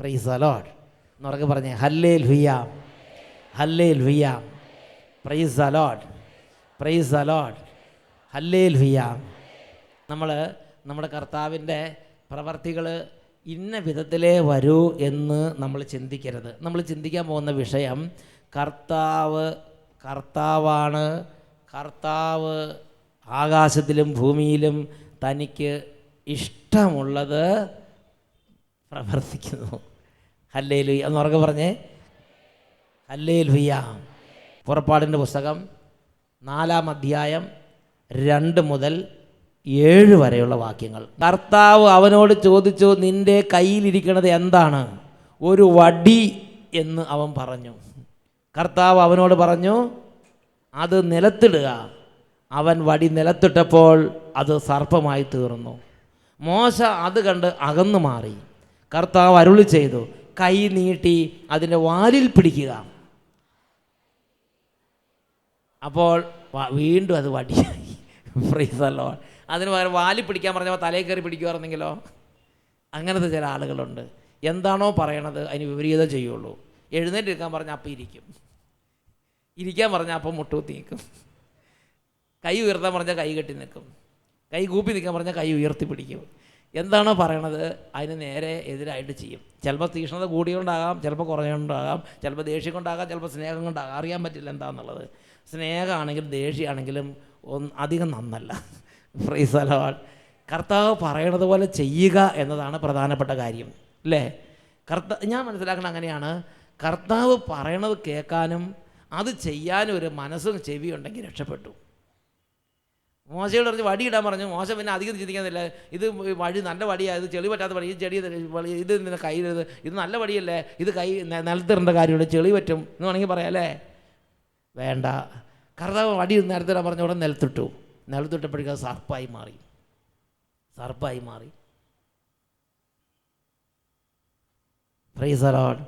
Price the Lord എന്നുറക്കെ പറഞ്ഞേ hallelujah, hallelujah, praise the Lord, praise the Lord, hallelujah. നമ്മുടെ കർത്താവിൻ്റെ പ്രവർത്തികൾ ഇന്ന വിധത്തിലേ വരൂ എന്ന് നമ്മൾ ചിന്തിക്കരുത്. നമ്മൾ ചിന്തിക്കാൻ പോകുന്ന വിഷയം കർത്താവാണ്. കർത്താവ് ആകാശത്തിലും ഭൂമിയിലും തനിക്ക് ഇഷ്ടമുള്ളത് പ്രവർത്തിക്കുന്നു. ഹല്ലേലൂയ എന്നുറക്കെ പറഞ്ഞേ ഹല്ലേലൂയ. പുറപ്പാടിൻ്റെ പുസ്തകം 4-ാം അധ്യായം 2 മുതൽ 7 വരെയുള്ള വാക്യങ്ങൾ. കർത്താവ് അവനോട് ചോദിച്ചു, നിൻ്റെ കയ്യിലിരിക്കുന്നത് എന്താണ്? ഒരു വടി എന്ന് അവൻ പറഞ്ഞു. കർത്താവ് അവനോട് പറഞ്ഞു, അത് നിലത്തിടുക. അവൻ വടി നിലത്തിട്ടപ്പോൾ അത് സർപ്പമായി തീർന്നു. മോശ അത് കണ്ട് അകന്നു മാറി. കർത്താവ് അരുളി ചെയ്തു, കൈ നീട്ടി അതിൻ്റെ വാലിൽ പിടിക്കുക. അപ്പോൾ വീണ്ടും അത് വടിയായി. Price the Lord. അതിന് പകരം വാലിൽ പിടിക്കാൻ പറഞ്ഞപ്പോൾ തലയിൽ കയറി പിടിക്കുമായിരുന്നെങ്കിലോ? അങ്ങനത്തെ ചില ആളുകളുണ്ട്. എന്താണോ പറയണത് അതിന് വിപരീതം ചെയ്യുള്ളൂ. എഴുന്നേറ്റ് ഇരിക്കാൻ പറഞ്ഞാൽ അപ്പം ഇരിക്കും, ഇരിക്കാൻ പറഞ്ഞാൽ അപ്പം മുട്ടുകുത്തി നിൽക്കും, കൈ ഉയർത്താൻ പറഞ്ഞാൽ കൈ കെട്ടി നിൽക്കും, കൈ കൂപ്പി നിൽക്കാൻ പറഞ്ഞാൽ കൈ ഉയർത്തി പിടിക്കും. എന്താണോ പറയണത് അതിന് നേരെ എതിരായിട്ട് ചെയ്യും. ചിലപ്പോൾ തീക്ഷ്ണത കൂടിയോണ്ടാകാം, ചിലപ്പോൾ കുറഞ്ഞുകൊണ്ടാകാം, ചിലപ്പോൾ ദേഷ്യം കൊണ്ടാകാം, ചിലപ്പോൾ സ്നേഹം കൊണ്ടാകാം. അറിയാൻ പറ്റില്ല എന്താണെന്നുള്ളത്. സ്നേഹമാണെങ്കിലും ദേഷ്യമാണെങ്കിലും അധികം നന്നല്ല. Price the Lord. കർത്താവ് പറയണത് പോലെ ചെയ്യുക എന്നതാണ് പ്രധാനപ്പെട്ട കാര്യം, അല്ലേ? ഞാൻ മനസ്സിലാക്കുന്നത് അങ്ങനെയാണ്. കർത്താവ് പറയണത് കേൾക്കാനും അത് ചെയ്യാനും ഒരു മനസ്സും ചെവിയും ഉണ്ടെങ്കിൽ രക്ഷപ്പെട്ടു. മോശയോട് പറഞ്ഞ് വടി ഇടാൻ പറഞ്ഞു. മോശ പിന്നെ അധികം ചിന്തിക്കുന്നില്ല. ഇത് വടി നല്ല വടിയാണ്, ഇത് ചെളി പറ്റാത്ത വടി, ഇത് ചെടി ഇത് നിന്നെ കയ്യിലത്, ഇത് നല്ല വടിയല്ലേ, ഇത് കൈ നിലത്തിടേണ്ട കാര്യമുണ്ട്, ചെളി പറ്റും എന്ന് വേണമെങ്കിൽ പറയാം, അല്ലേ? വേണ്ട. കർത്താവ് വടി നിലത്തിടാൻ പറഞ്ഞ ഉടനെ നിലത്തിട്ടു. നിലത്തിട്ടപ്പോഴേക്കും അത് സർപ്പായി മാറി. Praise the Lord.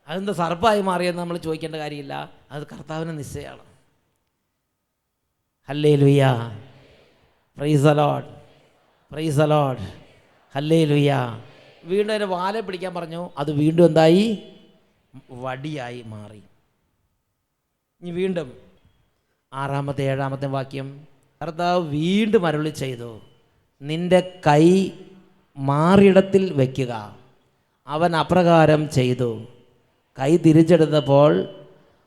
അതെന്താ സർപ്പായി മാറിയെന്ന് നമ്മൾ ചോദിക്കേണ്ട കാര്യമില്ല. അത് കർത്താവിന് നിശ്ചയമാണ്. Hallelujah, praise the Lord, praise the Lord, hallelujah. വീണ്ടും അതിനെ വാലെ പിടിക്കാൻ പറഞ്ഞു. അത് വീണ്ടും എന്തായി? വടിയായി മാറി. ഇനി വീണ്ടും 6-ാമത്തെ 7-ാമത്തെ വാക്യം. കർത്താവ് വീണ്ടും അരുളി ചെയ്തു, നിൻ്റെ കൈ മാറിടത്തിൽ വയ്ക്കുക. അവൻ അപ്രകാരം ചെയ്തു. കൈ തിരിച്ചെടുത്തപ്പോൾ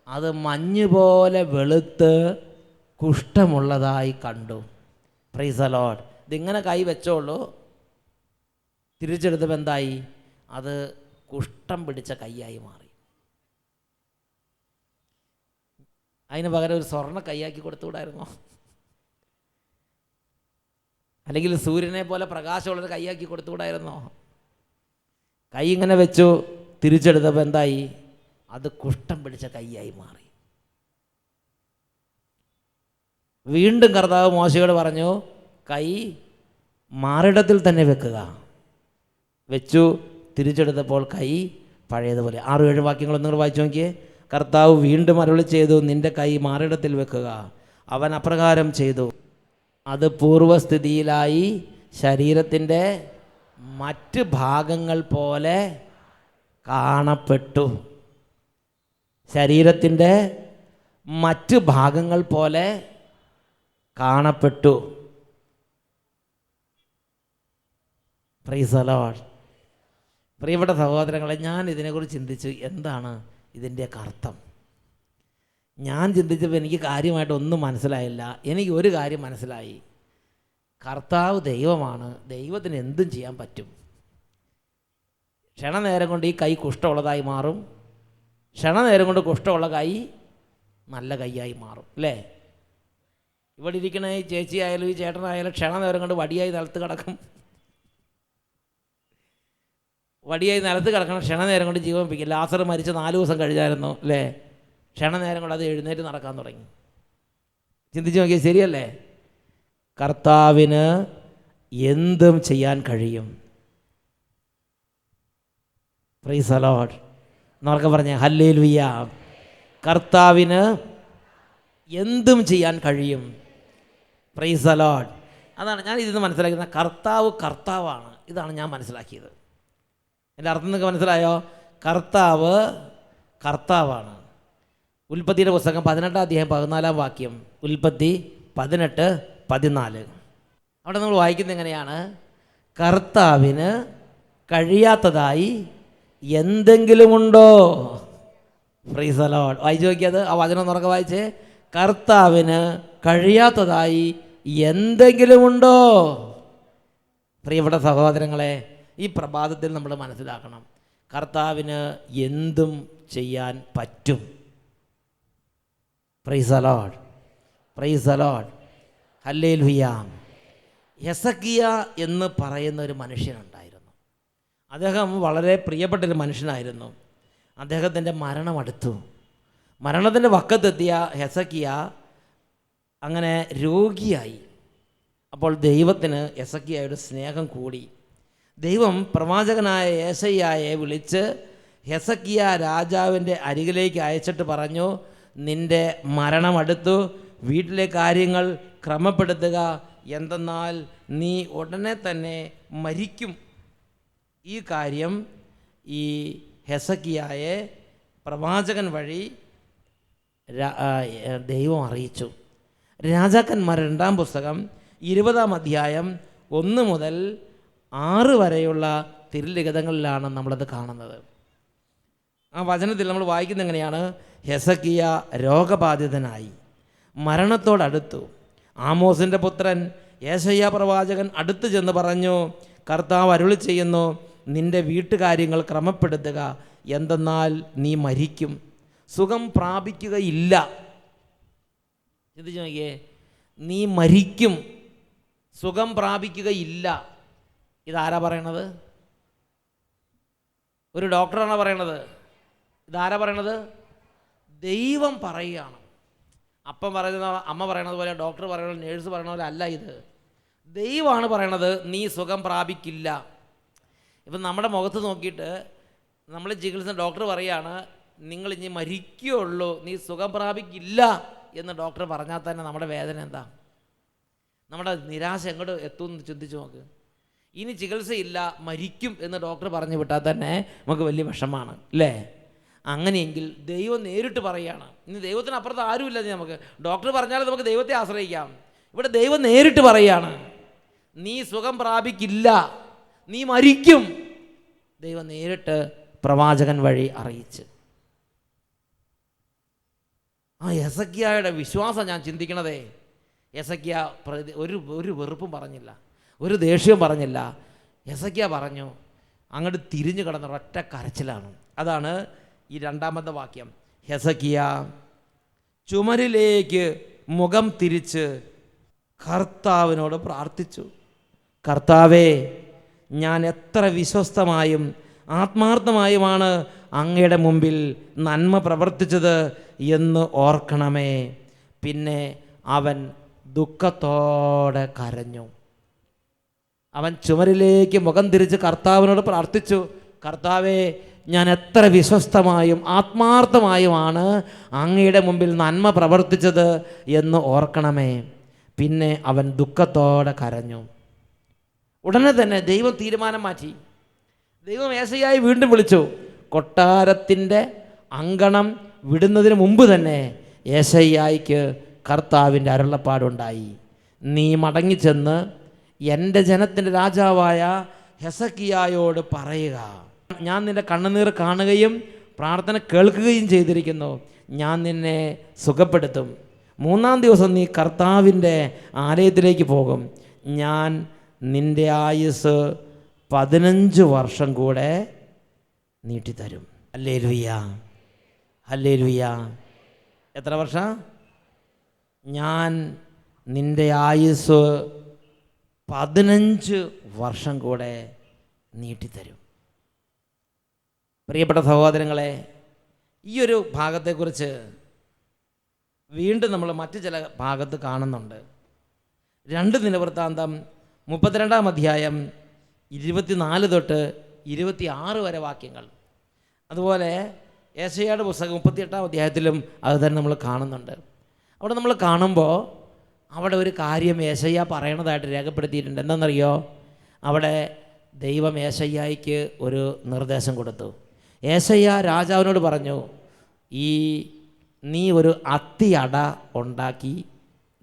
അത് മഞ്ഞുപോലെ വെളുത്ത് കുഷ്ഠമുള്ളതായി കണ്ടു. Price the Lord. ഇതിങ്ങനെ കൈ വെച്ചോളൂ. തിരിച്ചെടുത്തപ്പോൾ എന്തായി? അത് കുഷ്ഠം പിടിച്ച കൈയായി മാറി. അതിന് പകരം ഒരു സ്വർണ്ണ കൈയാക്കി കൊടുത്തുകൂടായിരുന്നോ? അല്ലെങ്കിൽ സൂര്യനെ പോലെ പ്രകാശമുള്ളൊരു കൈയാക്കി കൊടുത്തുകൂടായിരുന്നോ? കൈ ഇങ്ങനെ വെച്ചു, തിരിച്ചെടുത്തപ്പോൾ എന്തായി? അത് കുഷ്ഠം പിടിച്ച കൈയായി മാറി. വീണ്ടും കർത്താവ് മോശയോട് പറഞ്ഞു, കൈ മാറിടത്തിൽ തന്നെ വെക്കുക. വെച്ചു, തിരിച്ചെടുത്തപ്പോൾ കൈ പഴയതുപോലെ. 6-7 വാക്യങ്ങൾ ഒന്നുകൂടെ വായിച്ചു നോക്കിയേ. കർത്താവ് വീണ്ടും അരുളി ചെയ്തു, നിൻ്റെ കൈ മാറിടത്തിൽ വെക്കുക. അവൻ അപ്രകാരം ചെയ്തു. അത് പൂർവസ്ഥിതിയിലായി ശരീരത്തിൻ്റെ മറ്റ് ഭാഗങ്ങൾ പോലെ കാണപ്പെട്ടു. ശരീരത്തിൻ്റെ മറ്റ് ഭാഗങ്ങൾ പോലെ കാണപ്പെട്ടു. Price the Lord. പ്രിയപ്പെട്ട സഹോദരങ്ങളെ, ഞാൻ ഇതിനെക്കുറിച്ച് ചിന്തിച്ചു, എന്താണ് ഇതിൻ്റെയൊക്കെ അർത്ഥം? ഞാൻ ചിന്തിച്ചപ്പോൾ എനിക്ക് കാര്യമായിട്ടൊന്നും മനസ്സിലായില്ല. എനിക്ക് ഒരു കാര്യം മനസ്സിലായി. കർത്താവ് ദൈവമാണ്. ദൈവത്തിന് എന്തും ചെയ്യാൻ പറ്റും. ക്ഷണനേരം കൊണ്ട് ഈ കൈ കുഷ്ഠമുള്ളതായി മാറും. ക്ഷണനേരം കൊണ്ട് കുഷ്ഠമുള്ള കൈ നല്ല കൈയായി മാറും, അല്ലേ? ഇവിടെ ഇരിക്കണ ഈ ചേച്ചിയായാലും ഈ ചേട്ടനായാലും ക്ഷണനേരം കൊണ്ട് വടിയായി നിലത്ത് കിടക്കും. വടിയായി നിലത്ത് കിടക്കണം. ക്ഷണനേരം കൊണ്ട് ജീവൻ പിക്കും. ലാസർ മരിച്ച് 4 ദിവസം കഴിഞ്ഞായിരുന്നു, അല്ലേ? ക്ഷണനേരം കൊണ്ട് അത് എഴുന്നേറ്റ് നടക്കാൻ തുടങ്ങി. ചിന്തിച്ച് നോക്കിയാൽ ശരിയല്ലേ? കർത്താവിന് എന്തും ചെയ്യാൻ കഴിയും. Price the Lord. എന്നൊക്കെ പറഞ്ഞേ ഹല്ലേലൂയ. കർത്താവിന് എന്തും ചെയ്യാൻ കഴിയും. Price the Lord. അതാണ് ഞാൻ ഇതിന്ന് മനസ്സിലാക്കുന്നത്. കർത്താവാണ്. ഇതാണ് ഞാൻ മനസ്സിലാക്കിയത്. എൻ്റെ അർത്ഥം നിങ്ങൾക്ക് മനസ്സിലായോ? കർത്താവ് കർത്താവാണ്. ഉൽപ്പത്തിയുടെ പുസ്തകം 18 അധ്യായം 14 വാക്യം, ഉൽപ്പത്തി 18:14. അവിടെ നമ്മൾ വായിക്കുന്നത് എങ്ങനെയാണ്? കർത്താവിന് കഴിയാത്തതായി എന്തെങ്കിലുമുണ്ടോ? Price the Lord. വായിച്ചു നോക്കിയത് ആ വചനം ഉറക്കെ വായിച്ചേ. കർത്താവിന് കഴിയാത്തതായി എന്തെങ്കിലുമുണ്ടോ? പ്രിയപ്പെട്ട സഹോദരങ്ങളെ, ഈ പ്രഭാതത്തിൽ നമ്മൾ മനസ്സിലാക്കണം, കർത്താവിന് എന്തും ചെയ്യാൻ പറ്റും. Price the Lord, praise the Lord, hallelujah. Hezekiah എന്ന് പറയുന്ന ഒരു മനുഷ്യനുണ്ടായിരുന്നു. അദ്ദേഹം വളരെ പ്രിയപ്പെട്ടൊരു മനുഷ്യനായിരുന്നു. അദ്ദേഹത്തിൻ്റെ മരണം അടുത്തു. മരണത്തിൻ്റെ വക്കത്തെത്തിയ ഹെസക്കിയ അങ്ങനെ രോഗിയായി. അപ്പോൾ ദൈവത്തിന് ഹെസക്കിയായുടെ സ്നേഹം കൂടി. ദൈവം പ്രവാചകനായ യേശയ്യായെ വിളിച്ച് ഹെസക്കിയ രാജാവിൻ്റെ അരികിലേക്ക് അയച്ചിട്ട് പറഞ്ഞു, നിൻ്റെ മരണമടുത്തു, വീട്ടിലെ കാര്യങ്ങൾ ക്രമപ്പെടുത്തുക, എന്തെന്നാൽ നീ ഉടനെ തന്നെ മരിക്കും. ഈ കാര്യം ഈ ഹെസക്കിയായെ പ്രവാചകൻ വഴി ദൈവം അറിയിച്ചു. രാജാക്കന്മാർ 2-ാം പുസ്തകം 20-ാം അധ്യായം 1 മുതൽ 6 വരെയുള്ള തിരുലിഖിതങ്ങളിലാണ് നമ്മളത് കാണുന്നത്. ആ വചനത്തിൽ നമ്മൾ വായിക്കുന്നത് എങ്ങനെയാണ്? ഹെസക്കിയ രോഗബാധിതനായി മരണത്തോടടുത്തു. ആമോസിൻ്റെ പുത്രൻ യേശയ്യാ പ്രവാചകൻ അടുത്ത് ചെന്ന് പറഞ്ഞു, കർത്താവ് അരുളി ചെയ്യുന്നു, നിൻ്റെ വീട്ടുകാര്യങ്ങൾ ക്രമപ്പെടുത്തുക, എന്തെന്നാൽ നീ മരിക്കും, സുഖം പ്രാപിക്കുകയില്ല. ചിന്തിച്ചു നോക്കിയേ, നീ മരിക്കും, സുഖം പ്രാപിക്കുകയില്ല. ഇതാരാ പറയണത്? ഒരു ഡോക്ടറാണ് പറയണത്. ഇതാരാ പറയണത്? ദൈവം പറയുകയാണ്. അപ്പം പറയുന്ന അമ്മ പറയണത് പോലെ, ഡോക്ടർ പറയണത്, നേഴ്സ് പറയണ പോലെ അല്ല ഇത്. ദൈവമാണ് പറയണത്, നീ സുഖം പ്രാപിക്കില്ല. ഇപ്പം നമ്മുടെ മുഖത്ത് നോക്കിയിട്ട് നമ്മൾ ചികിത്സ ഡോക്ടർ പറയുകയാണ്, നിങ്ങൾ ഇനി മരിക്കുകയുള്ളൂ, നീ സുഖം പ്രാപിക്കില്ല എന്ന് ഡോക്ടർ പറഞ്ഞാൽ തന്നെ നമ്മുടെ വേദന എന്താ? നമ്മുടെ നിരാശ എങ്ങോട്ട് എത്തുമെന്ന് ചിന്തിച്ച് നോക്ക്. ഇനി ചികിത്സയില്ല, മരിക്കും എന്ന് ഡോക്ടർ പറഞ്ഞു വിട്ടാൽ തന്നെ നമുക്ക് വലിയ വിഷമാണ്, അല്ലേ? അങ്ങനെയെങ്കിൽ ദൈവം നേരിട്ട് പറയുകയാണ്. ഇനി ദൈവത്തിന് അപ്പുറത്ത് ആരുമില്ല. നമുക്ക് ഡോക്ടർ പറഞ്ഞാലും നമുക്ക് ദൈവത്തെ ആശ്രയിക്കാം. ഇവിടെ ദൈവം നേരിട്ട് പറയുകയാണ്, നീ സുഖം പ്രാപിക്കില്ല, നീ മരിക്കും. ദൈവം നേരിട്ട് പ്രവാചകൻ വഴി അറിയിച്ച്. ആ ഹെസക്കിയായുടെ വിശ്വാസം ഞാൻ ചിന്തിക്കണതേ. ഹെസക്കിയ ഒരു വെറുപ്പും പറഞ്ഞില്ല, ഒരു ദേഷ്യവും പറഞ്ഞില്ല. ഹെസക്കിയ പറഞ്ഞു, അങ്ങോട്ട് തിരിഞ്ഞു കിടന്ന ഒറ്റ കരച്ചിലാണ്. അതാണ് ഈ 2-ാമത്തെ വാക്യം. ഹെസക്കിയ ചുമരിലേക്ക് മുഖം തിരിച്ച് കർത്താവിനോട് പ്രാർത്ഥിച്ചു, കർത്താവേ, ഞാൻ എത്ര വിശ്വസ്തമായും ആത്മാർത്ഥമായുമാണ് അങ്ങയുടെ മുമ്പിൽ നന്മ പ്രവർത്തിച്ചത് എന്ന് ഓർക്കണമേ. പിന്നെ അവൻ ദുഃഖത്തോടെ കരഞ്ഞു. അവൻ ചുമരിലേക്ക് മുഖം തിരിച്ച് കർത്താവിനോട് പ്രാർത്ഥിച്ചു, കർത്താവേ, ഞാൻ എത്ര വിശ്വസ്തമായും ആത്മാർത്ഥമായുമാണ് അങ്ങയുടെ മുമ്പിൽ നന്മ പ്രവർത്തിച്ചത് എന്ന് ഓർക്കണമേ. പിന്നെ അവൻ ദുഃഖത്തോടെ കരഞ്ഞു. ഉടനെ തന്നെ ദൈവം തീരുമാനം മാറ്റി. ദൈവം യേശയ്യായെ വീണ്ടും വിളിച്ചു. കൊട്ടാരത്തിൻ്റെ അങ്കണം വിടുന്നതിന് മുമ്പ് തന്നെ യേശയ്യായ്ക്ക് കർത്താവിൻ്റെ അരുളപ്പാടുണ്ടായി. നീ മടങ്ങിച്ചെന്ന് എൻ്റെ ജനത്തിൻ്റെ രാജാവായ ഹെസക്കിയായോട് പറയുക, ഞാൻ നിൻ്റെ കണ്ണുനീർ കാണുകയും പ്രാർത്ഥന കേൾക്കുകയും ചെയ്തിരിക്കുന്നു. ഞാൻ നിന്നെ സുഖപ്പെടുത്തും. 3-ാം ദിവസം നീ കർത്താവിൻ്റെ ആലയത്തിലേക്ക് പോകും. ഞാൻ നിൻ്റെ ആയുസ് 15 വർഷം കൂടെ നീട്ടിത്തരും. Hallelujah, hallelujah. എത്ര വർഷം? ഞാൻ നിൻ്റെ ആയുസ് 15 വർഷം കൂടെ നീട്ടിത്തരും. പ്രിയപ്പെട്ട സഹോദരങ്ങളെ, ഈ ഒരു ഭാഗത്തെക്കുറിച്ച് വീണ്ടും നമ്മൾ മറ്റു ചില ഭാഗത്ത് കാണുന്നുണ്ട്. 2 ദിനവൃത്താന്തം 32-ാം അധ്യായം 24 തൊട്ട് 26 വരെ വാക്യങ്ങൾ. അതുപോലെ യേശയ്യായുടെ പുസ്തകം 38-ാം അധ്യായത്തിലും അത് തന്നെ നമ്മൾ കാണുന്നുണ്ട്. അവിടെ നമ്മൾ കാണുമ്പോൾ അവിടെ ഒരു കാര്യം യേശയ്യ പറയണതായിട്ട് രേഖപ്പെടുത്തിയിട്ടുണ്ട്. എന്താണെന്നറിയോ? അവിടെ ദൈവം ഏശയ്യായ്ക്ക് ഒരു നിർദ്ദേശം കൊടുത്തു. ഏശയ്യ രാജാവിനോട് പറഞ്ഞു, നീ ഒരു അത്തി അട ഉണ്ടാക്കി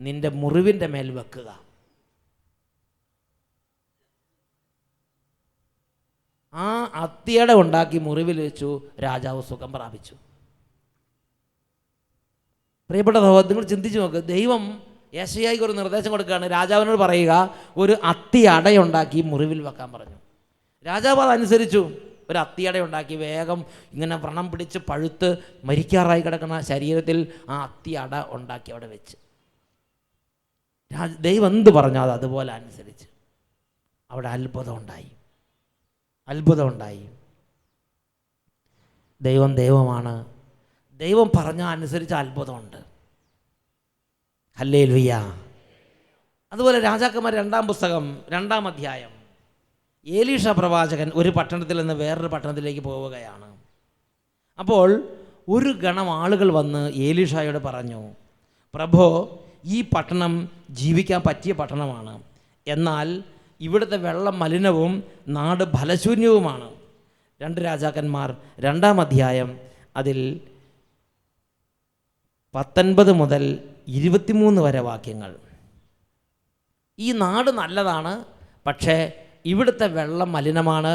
നിൻ്റെ മുറിവിൻ്റെ മേൽ വെക്കുക. ആ അത്തിയട ഉണ്ടാക്കി മുറിവിൽ വെച്ചു. രാജാവ് സുഖം പ്രാപിച്ചു. പ്രിയപ്പെട്ട സഹോദരൻ, നിങ്ങൾ ചിന്തിച്ച് നോക്ക്. ദൈവം യെശയ്യായ്ക്ക് ഒരു നിർദ്ദേശം കൊടുക്കുകയാണ്. രാജാവിനോട് പറയുക, ഒരു അത്തി അടയുണ്ടാക്കി മുറിവിൽ വെക്കാൻ പറഞ്ഞു. രാജാവ് അതനുസരിച്ചു. ഒരു അത്തിയട ഉണ്ടാക്കി വേഗം ഇങ്ങനെ വ്രണം പിടിച്ച് പഴുത്ത് മരിക്കാറായി കിടക്കുന്ന ശരീരത്തിൽ ആ അത്തി അട ഉണ്ടാക്കി അവിടെ വെച്ച്. ദൈവം എന്ത് പറഞ്ഞോ അത് അതുപോലെ അനുസരിച്ച്. അവിടെ അത്ഭുതം ഉണ്ടായി. ദൈവമാണ്. ദൈവം പറഞ്ഞ അനുസരിച്ച് അത്ഭുതമുണ്ട്. ഹല്ലേലൂയ. അതുപോലെ രാജാക്കന്മാർ 2-ാം പുസ്തകം 2-ാം അധ്യായം. ഏലീഷ പ്രവാചകൻ ഒരു പട്ടണത്തിൽ നിന്ന് വേറൊരു പട്ടണത്തിലേക്ക് പോവുകയാണ്. അപ്പോൾ ഒരു ഗണം ആളുകൾ വന്ന് ഏലീഷായോട് പറഞ്ഞു, പ്രഭോ, ഈ പട്ടണം ജീവിക്കാൻ പറ്റിയ പട്ടണമാണ്, എന്നാൽ ഇവിടുത്തെ വെള്ളം മലിനവും നാട് ഫലശൂന്യവുമാണ്. 2 രാജാക്കന്മാർ 2-ാം അധ്യായം അതിൽ 19 മുതൽ 23 വരെ വാക്യങ്ങൾ. ഈ നാട് നല്ലതാണ്, പക്ഷേ ഇവിടുത്തെ വെള്ളം മലിനമാണ്.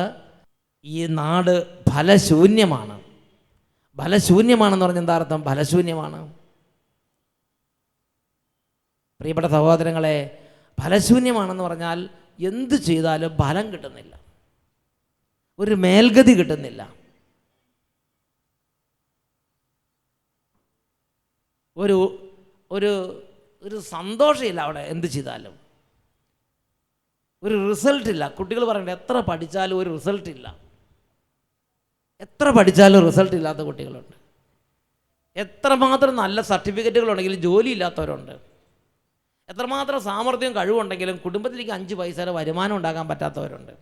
ഈ നാട് ഫലശൂന്യമാണ്. ഫലശൂന്യമാണെന്ന് പറഞ്ഞാൽ എന്താ അർത്ഥം? ഫലശൂന്യമാണ്. പ്രിയപ്പെട്ട സഹോദരങ്ങളെ, ഫലശൂന്യമാണെന്ന് പറഞ്ഞാൽ എന്ത് ചെയ്താലും ഫലം കിട്ടുന്നില്ല, ഒരു മേൽഗതി കിട്ടുന്നില്ല. ഒരു ഒരു ഒരു സന്തോഷമില്ല അവിടെ. എന്ത് ചെയ്താലും ഒരു റിസൾട്ടില്ല. കുട്ടികൾ പറയണ്ട, എത്ര പഠിച്ചാലും ഒരു റിസൾട്ടില്ല. എത്ര പഠിച്ചാലും റിസൾട്ട് ഇല്ലാത്ത കുട്ടികളുണ്ട്. എത്രമാത്രം നല്ല സർട്ടിഫിക്കറ്റുകളുണ്ടെങ്കിലും ജോലി ഇല്ലാത്തവരുണ്ട്. എത്രമാത്രം സാമർഥ്യം കഴിവുണ്ടെങ്കിലും കുടുംബത്തിലേക്ക് 5 പൈസയുടെ വരുമാനം ഉണ്ടാക്കാൻ പറ്റാത്തവരുണ്ട്.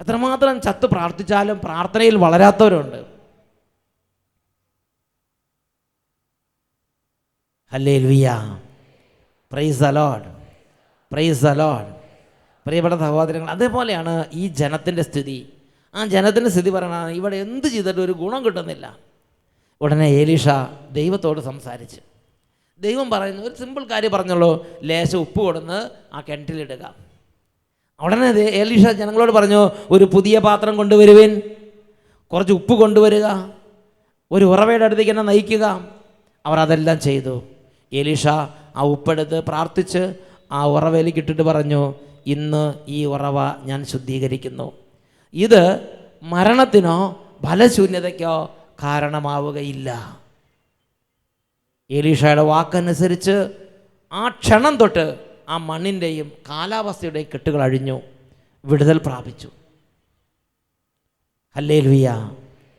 എത്രമാത്രം ചത്ത് പ്രാർത്ഥിച്ചാലും പ്രാർത്ഥനയിൽ വളരാത്തവരുണ്ട്. Hallelujah, praise the Lord, praise the Lord. പ്രിയപ്പെട്ട സഹോദരങ്ങൾ, അതേപോലെയാണ് ഈ ജനത്തിൻ്റെ സ്ഥിതി. ആ ജനത്തിൻ്റെ സ്ഥിതി പറയണതാണ്, ഇവിടെ എന്ത് ചെയ്തിട്ട് ഒരു ഗുണം കിട്ടുന്നില്ല. ഉടനെ ഏലീഷ ദൈവത്തോട് സംസാരിച്ച്. ദൈവം പറയുന്നു, ഒരു സിമ്പിൾ കാര്യം പറഞ്ഞുള്ളൂ, ലേശം ഉപ്പ് കൊടുന്ന് ആ കിണറ്റിലിടുക. ഉടനെ ഏലീഷ ജനങ്ങളോട് പറഞ്ഞു, ഒരു പുതിയ പാത്രം കൊണ്ടുവരുവിൻ, കുറച്ച് ഉപ്പ് കൊണ്ടുവരിക, ഒരു ഉറവയുടെ അടുത്തേക്ക് എന്നെ നയിക്കുക. അവർ അതെല്ലാം ചെയ്തു. ഏലീഷ ആ ഉപ്പെടുത്ത് പ്രാർത്ഥിച്ച് ആ ഉറവയിലേക്ക് ഇട്ടിട്ട് പറഞ്ഞു, ഇന്ന് ഈ ഉറവ ഞാൻ ശുദ്ധീകരിക്കുന്നു. ഇത് മരണത്തിനോ ഫലശൂന്യതയ്ക്കോ കാരണമാവുകയില്ല. ഏലീഷയുടെ വാക്കനുസരിച്ച് ആ ക്ഷണം തൊട്ട് ആ മണ്ണിൻ്റെയും കാലാവസ്ഥയുടെയും കെട്ടുകൾ അഴിഞ്ഞു, വിടുതൽ പ്രാപിച്ചു. ഹല്ലേലൂയ.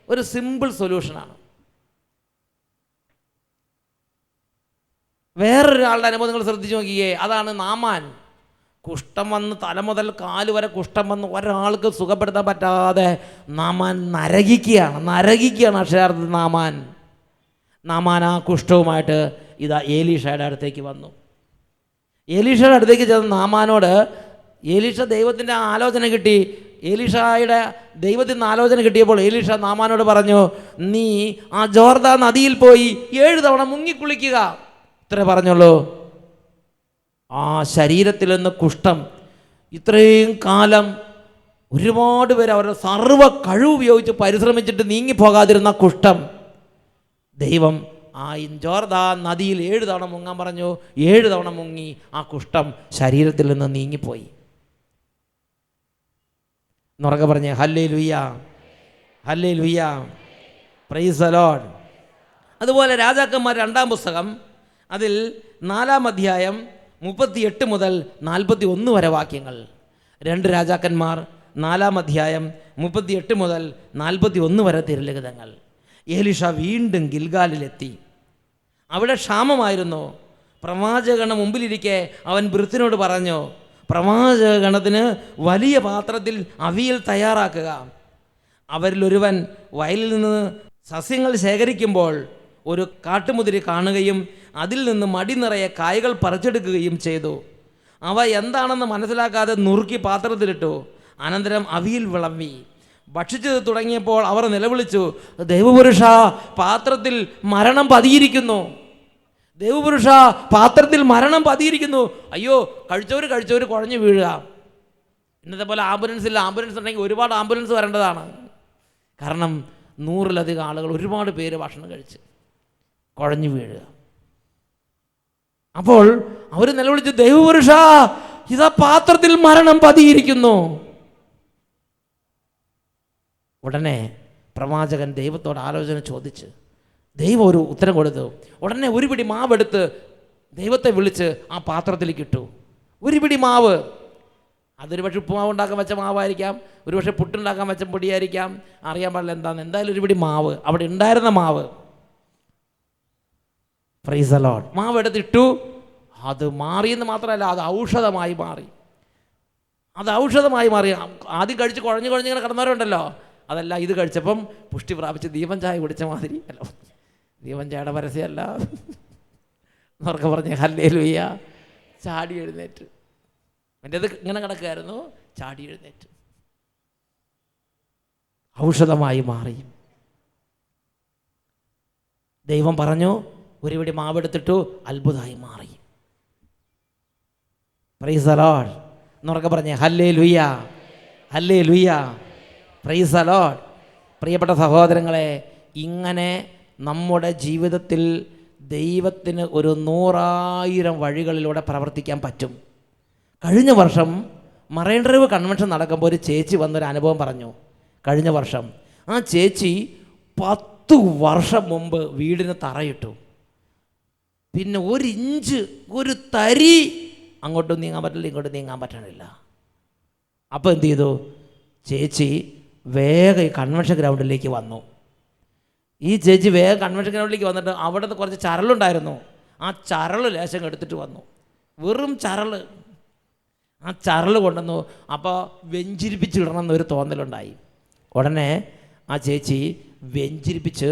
ഒരു സിമ്പിൾ സൊല്യൂഷനാണ്. വേറൊരാളുടെ അനുഭവം നിങ്ങൾ ശ്രദ്ധിച്ചു നോക്കിയേ. അതാണ് നാമാൻ. കുഷ്ഠം വന്ന് തല മുതൽ കാല് വരെ കുഷ്ഠം വന്ന് ഒരാൾക്ക് സുഖപ്പെടുത്താൻ പറ്റാതെ നാമാൻ നരകിക്കുകയാണ് അക്ഷരാർത്ഥത്തിൽ നാമാൻ ആ കുഷ്ഠവുമായിട്ട് ഇതാ ഏലീഷയുടെ അടുത്തേക്ക് വന്നു. ഏലീഷയുടെ അടുത്തേക്ക് ചെന്ന് നാമാനോട് ഏലീഷ ദൈവത്തിൻ്റെ ആലോചന കിട്ടി. ഏലീഷയുടെ ദൈവത്തിൽ നിന്ന് ആലോചന കിട്ടിയപ്പോൾ ഏലീഷ നാമാനോട് പറഞ്ഞു, നീ ആ ജോർദാൻ നദിയിൽ പോയി 7 തവണ മുങ്ങിക്കുളിക്കുക. ഇത്രേ പറഞ്ഞുള്ളൂ. ആ ശരീരത്തിൽ നിന്ന് കുഷ്ഠം ഇത്രയും കാലം ഒരുപാട് പേര് അവരുടെ സർവ്വ കഴിവ് ഉപയോഗിച്ച് പരിശ്രമിച്ചിട്ട് നീങ്ങിപ്പോകാതിരുന്ന കുഷ്ഠം ദൈവം ആ ജോർദാൻ നദിയിൽ 7 തവണ മുങ്ങാൻ പറഞ്ഞു. 7 തവണ മുങ്ങി ആ കുഷ്ഠം ശരീരത്തിൽ നിന്ന് നീങ്ങിപ്പോയി. എന്നുറക്കെ പറഞ്ഞേ, hallelujah, hallelujah, praise the Lord. അതുപോലെ രാജാക്കന്മാർ 2-ാം പുസ്തകം അതിൽ 4-ാം അധ്യായം 38 മുതൽ 41 വരെ വാക്യങ്ങൾ. 2 രാജാക്കന്മാർ 4-ാം അധ്യായം 38 മുതൽ 41 വരെ തിരുലിഖിതങ്ങൾ. ഏലീഷ വീണ്ടും ഗിൽഗാലിലെത്തി. അവിടെ ക്ഷാമമായിരുന്നു. പ്രവാചകഗണം മുമ്പിലിരിക്കെ അവൻ വൃത്തിനോട് പറഞ്ഞു, പ്രവാചകഗണത്തിന് വലിയ പാത്രത്തിൽ അവിയൽ തയ്യാറാക്കുക. അവരിലൊരുവൻ വയലിൽ നിന്ന് സസ്യങ്ങൾ ശേഖരിക്കുമ്പോൾ ഒരു കാട്ടുമുതിരി കാണുകയും അതിൽ നിന്ന് മടി നിറയെ കായ്കൾ പറിച്ചെടുക്കുകയും ചെയ്തു. അവ എന്താണെന്ന് മനസ്സിലാക്കാതെ നുറുക്കി പാത്രത്തിലിട്ടു. അനന്തരം അവിയൽ വിളമ്പി. ഭക്ഷിച്ചു തുടങ്ങിയപ്പോൾ അവർ നിലവിളിച്ചു, ദൈവപുരുഷ, പാത്രത്തിൽ മരണം പതിയിരിക്കുന്നു. ദൈവപുരുഷ, പാത്രത്തിൽ മരണം പതിയിരിക്കുന്നു. അയ്യോ, കഴിച്ചവർ കുഴഞ്ഞു വീഴുക. ഇന്നത്തെ പോലെ ആംബുലൻസ് ഉണ്ടെങ്കിൽ ഒരുപാട് ആംബുലൻസ് വരേണ്ടതാണ്. കാരണം 100-ലധികം ആളുകൾ, ഒരുപാട് പേര് ഭക്ഷണം കഴിച്ച് കുഴഞ്ഞു വീഴുക. അപ്പോൾ അവർ നിലവിളിച്ചു, ദൈവപുരുഷ, ഇതാ പാത്രത്തിൽ മരണം പതിയിരിക്കുന്നു. ഉടനെ പ്രവാചകൻ ദൈവത്തോട് ആലോചന ചോദിച്ച് ദൈവം ഒരു ഉത്തരം കൊടുത്തു. ഉടനെ ഒരു പിടി മാവെടുത്ത് ദൈവത്തെ വിളിച്ച് ആ പാത്രത്തിലേക്ക് ഇട്ടു. ഒരു പിടി മാവ്, അതൊരു പക്ഷേ ഉപ്പുമാവ് ഉണ്ടാക്കാൻ വെച്ച മാവായിരിക്കാം, ഒരു പക്ഷേ പുട്ടുണ്ടാക്കാൻ വെച്ച പൊടിയായിരിക്കാം, അറിയാൻ പാടില്ല എന്താണെന്ന്. എന്തായാലും ഒരു പിടി മാവ്, അവിടെ ഉണ്ടായിരുന്ന മാവ്. Price the Lord. മാവ് എടുത്തിട്ടു. അത് മാറിയെന്ന് മാത്രമല്ല, അത് ഔഷധമായി മാറി. ആദ്യം കഴിച്ച് കുഴഞ്ഞിങ്ങനെ കിടന്നവരുണ്ടല്ലോ, അതല്ല, ഇത് കഴിച്ചപ്പം പുഷ്ടി പ്രാപിച്ച് ദീപൻ ചായ കുടിച്ച മാതിരി. അല്ല, ദീപൻ ചായയുടെ പരസ്യമല്ല, എന്നൊക്കെ പറഞ്ഞ് ഹല്ലേലൂയ. ചാടി എഴുന്നേറ്റ്. എൻ്റേത് ഇങ്ങനെ കിടക്കുകയായിരുന്നു, ചാടി എഴുന്നേറ്റ് ഔഷധമായി മാറി. ദൈവം പറഞ്ഞു, ഒരു പിടി മാവെടുത്തിട്ടു, അത്ഭുതമായി മാറി. പ്രൈസ് ദി ലോർഡ് എന്നൊക്കെ പറഞ്ഞേ hallelujah, hallelujah, praise the Lord. പ്രിയപ്പെട്ട സഹോദരങ്ങളെ, ഇങ്ങനെ നമ്മുടെ ജീവിതത്തിൽ ദൈവത്തിന് ഒരു 100,000 വഴികളിലൂടെ പ്രവർത്തിക്കാൻ പറ്റും. കഴിഞ്ഞ വർഷം മറൈൻ ഡ്രൈവ് കൺവെൻഷൻ നടക്കുമ്പോൾ ഒരു ചേച്ചി വന്നൊരു അനുഭവം പറഞ്ഞു. കഴിഞ്ഞ വർഷം ആ ചേച്ചി 10 വർഷം മുമ്പ് വീടിന് തറയിട്ടു. പിന്നെ 1 ഇഞ്ച്, ഒരു തരി അങ്ങോട്ടും നീങ്ങാൻ പറ്റില്ല, ഇങ്ങോട്ടും നീങ്ങാൻ പറ്റണില്ല. അപ്പോൾ എന്ത് ചെയ്തു? ചേച്ചി വേഗം ഈ കൺവെൻഷൻ ഗ്രൗണ്ടിലേക്ക് വന്നു. ഈ ചേച്ചി വേഗം കൺവെൻഷൻ ഗ്രൗണ്ടിലേക്ക് വന്നിട്ട് അവിടുന്ന് കുറച്ച് ചരലുണ്ടായിരുന്നു, ആ ചരൽ ലേശം എടുത്തിട്ട് വന്നു. വെറും ചരൽ. ആ ചരൽ കൊണ്ടുവന്നു. അപ്പോൾ വെഞ്ചിരിപ്പിച്ചിടണം എന്നൊരു തോന്നലുണ്ടായി. ഉടനെ ആ ചേച്ചി വെഞ്ചിരിപ്പിച്ച്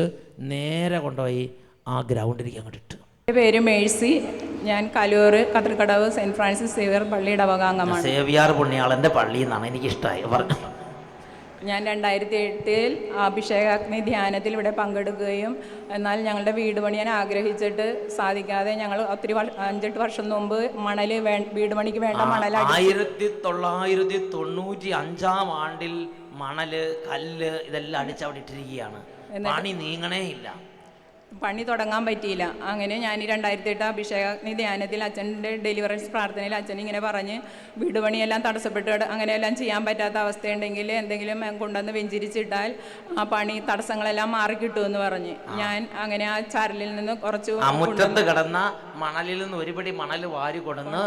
നേരെ കൊണ്ടുപോയി ആ ഗ്രൗണ്ടിലേക്ക് അങ്ങോട്ട് ഇട്ടു. എൻ്റെ പേര് മേഴ്സി. ഞാൻ Kaloor Kathrikadavu Saint Francis Xavier പള്ളിയുടെ അവകാംഗമാണ്. സേവിയാർ പുണ്യാളൻ്റെ പള്ളി എന്നാണ് എനിക്കിഷ്ടമായി പറഞ്ഞു. ഞാൻ 2008 അഭിഷേകാഗ്നി ധ്യാനത്തിൽ ഇവിടെ പങ്കെടുക്കുകയും എന്നാൽ ഞങ്ങളുടെ വീട് പണിയാൻ ആഗ്രഹിച്ചിട്ട് സാധിക്കാതെ ഞങ്ങൾ 5-8 വർഷം മുമ്പ് വീട് പണിക്ക് വേണ്ട മണൽ 1995 ആണ്ടിൽ മണല്, കല്ല് ഇതെല്ലാം അടിച്ചവിടെ ഇട്ടിരിക്കുകയാണ്. പണി നീങ്ങണേ ഇല്ല. പണി തുടങ്ങാൻ പറ്റിയില്ല. അങ്ങനെ ഞാൻ 2008 അഭിഷേകാഗ്നി ധ്യാനത്തിൽ അച്ഛൻ്റെ ഡെലിവറൻസ് പ്രാർത്ഥനയിൽ അച്ഛൻ ഇങ്ങനെ പറഞ്ഞ്, വീട് പണിയെല്ലാം തടസ്സപ്പെട്ട് അങ്ങനെയെല്ലാം ചെയ്യാൻ പറ്റാത്ത അവസ്ഥയുണ്ടെങ്കിൽ എന്തെങ്കിലും കൊണ്ടുവന്ന് വെഞ്ചിരിച്ചിട്ടാൽ ആ പണി തടസ്സങ്ങളെല്ലാം മാറിക്കിട്ടുമെന്ന് പറഞ്ഞ് ഞാൻ അങ്ങനെ ആ ചരലിൽ നിന്ന് കുറച്ച് മുറ്റത്ത് കിടന്ന മണലിൽ നിന്ന് ഒരുപടി മണൽ വാരി കൊടുന്ന്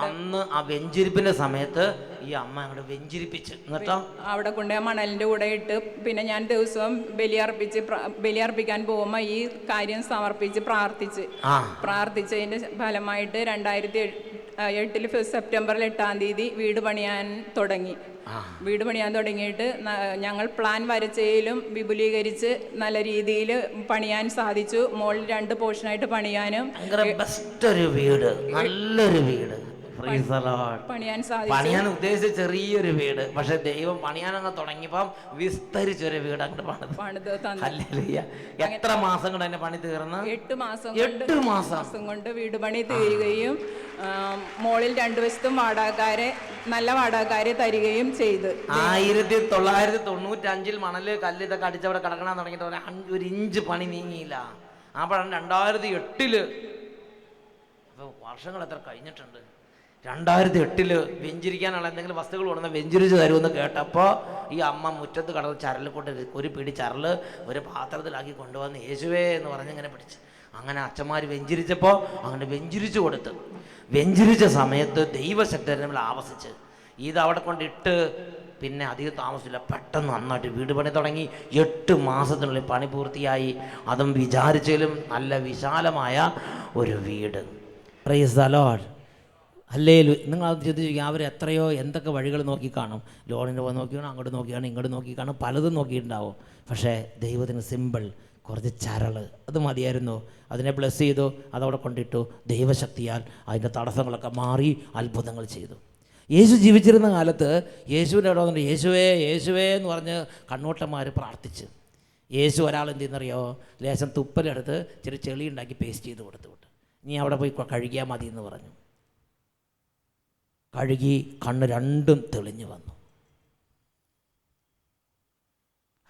അന്ന് ആ വെഞ്ചിരിപ്പിന്റെ സമയത്ത് ഈ അമ്മ അങ്ങോട്ട് വെഞ്ചിരിപ്പിച്ച് എന്നിട്ടോ അവിടെ കൊണ്ട് ആ മണലിൻ്റെ കൂടെ ഇട്ട് പിന്നെ ഞാൻ ദിവസവും ബലിയർപ്പിക്കാൻ പോകുമ്പോൾ ഈ കാര്യം സമർപ്പിച്ച് പ്രാർത്ഥിച്ചതിൻ്റെ ഫലമായിട്ട് 2008 സെപ്റ്റംബറിൽ 8-ാം തീയതി വീട് പണിയാൻ തുടങ്ങിയിട്ട് ഞങ്ങൾ പ്ലാൻ വരച്ചതിലും വിപുലീകരിച്ച് നല്ല രീതിയിൽ പണിയാൻ സാധിച്ചു. മോളിൽ 2 പോർഷനായിട്ട് പണിയാനും നല്ലൊരു വീട് പണിയാൻ ഉദ്ദേശിച്ച ചെറിയൊരു വീട്, പക്ഷെ ദൈവം പണിയാനങ്ങ് തുടങ്ങിയപ്പം വിസ്തരിച്ചൊരു വീട് അങ്ങോട്ട് പണിത്. എത്ര മാസം കൊണ്ട് തന്നെ പണി തീർന്നു? 8 മാസം കൊണ്ട് വീട് പണി തീരുകയും മോളിൽ 2 വശത്തും നല്ല വാടകക്കാരെ തരികയും ചെയ്ത് 1995 മണല് കല്ല് ഇതൊക്കെ അടിച്ചവിടെ കിടക്കണം തുടങ്ങിയിട്ട് 1 ഇഞ്ച് പണി നീങ്ങിയില്ല. അപ്പോഴാണ് 2008 വർഷങ്ങൾ എത്ര കഴിഞ്ഞിട്ടുണ്ട്. 2008 വെഞ്ചിരിക്കാനുള്ള എന്തെങ്കിലും വസ്തുക്കൾ കൊണ്ടുവന്ന് വെഞ്ചിരിച്ച് തരുമെന്ന് കേട്ടപ്പോൾ ഈ അമ്മ മുറ്റത്ത് കടന്ന് ചരൽ കൊണ്ട് ഒരു പിടി ചരൽ ഒരു പാത്രത്തിലാക്കി കൊണ്ടുവന്ന് യേശുവേ എന്ന് പറഞ്ഞിങ്ങനെ പിടിച്ച് അങ്ങനെ അച്ഛന്മാർ വെഞ്ചിരിച്ചപ്പോൾ അങ്ങനെ വെഞ്ചിരിച്ച് കൊടുത്ത് വെഞ്ചിരിച്ച സമയത്ത് ദൈവശക്തി നമ്മൾ ആവസിച്ച് ഇതവിടെ കൊണ്ടിട്ട് പിന്നെ അധികം താമസമില്ല, പെട്ടെന്ന് നന്നായിട്ട് വീട് പണി തുടങ്ങി. 8 മാസത്തിനുള്ളിൽ പണി പൂർത്തിയായി. അതും വിചാരിച്ചാലും നല്ല വിശാലമായ ഒരു വീട്. Price the Lord. ഹല്ലേലൂയ. നിങ്ങൾ അത് ചിന്തിച്ചിരിക്കുക, അവർ എത്രയോ എന്തൊക്കെ വഴികൾ നോക്കി കാണും. ലോണിന് പോയി നോക്കി കാണും, അങ്ങോട്ട് നോക്കി കാണും, ഇങ്ങോട്ട് നോക്കി കാണും, പലതും നോക്കിയിട്ടുണ്ടാവും. പക്ഷേ ദൈവത്തിന് സിമ്പിൾ, കുറച്ച് ചരൾ അത് മതിയായിരുന്നു. അതിനെ ബ്ലെസ് ചെയ്തു, അതവിടെ കൊണ്ടിട്ടു. ദൈവശക്തിയാൽ അതിൻ്റെ തടസ്സങ്ങളൊക്കെ മാറി അത്ഭുതങ്ങൾ ചെയ്തു. യേശു ജീവിച്ചിരുന്ന കാലത്ത് യേശുവിൻ്റെ അവിടെ വന്നിട്ട് യേശുവേ യേശുവേ എന്ന് പറഞ്ഞ് കണ്ണോട്ടന്മാർ പ്രാർത്ഥിച്ച്. യേശു ഒരാൾ എന്ത് ചെയ്യുന്നറിയോ, ലേശം തുപ്പലെടുത്ത് ഇച്ചിരി ചെളി ഉണ്ടാക്കി പേസ്റ്റ് ചെയ്ത് കൊടുത്തു വിട്ട്, നീ അവിടെ പോയി കഴുകിയാൽ മതി എന്ന് പറഞ്ഞു. കഴുകി കണ്ണ് രണ്ടും തെളിഞ്ഞു വന്നു.